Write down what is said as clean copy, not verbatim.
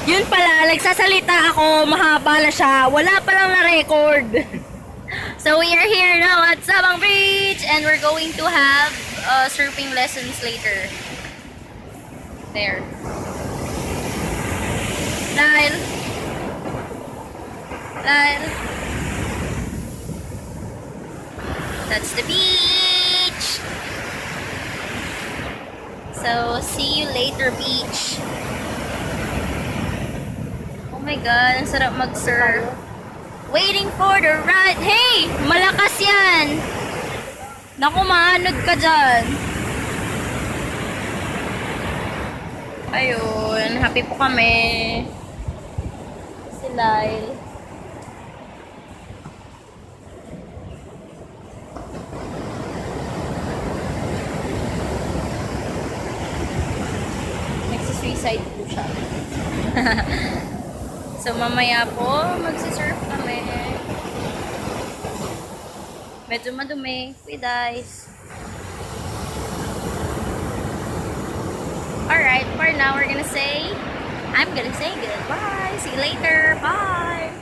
Yun pala, nagsasalita ako, mahaba na siya. Wala palang na-record. So we are here now at Sabang Beach and we're going to have surfing lessons later. There. Lyle. Lyle. That's the beach. So see you later, beach. Oh my god, ang sarap mag-surf. Waiting for the ride. Hey! Malakas yan! Naku, maanod ka dyan. Ayun, happy po kami. Si Lyle. Nagsi-suicide po siya. So, mamaya po, magsisurf kami. Medyo madumi. With ice. Alright, for now, I'm gonna say goodbye. See you later. Bye!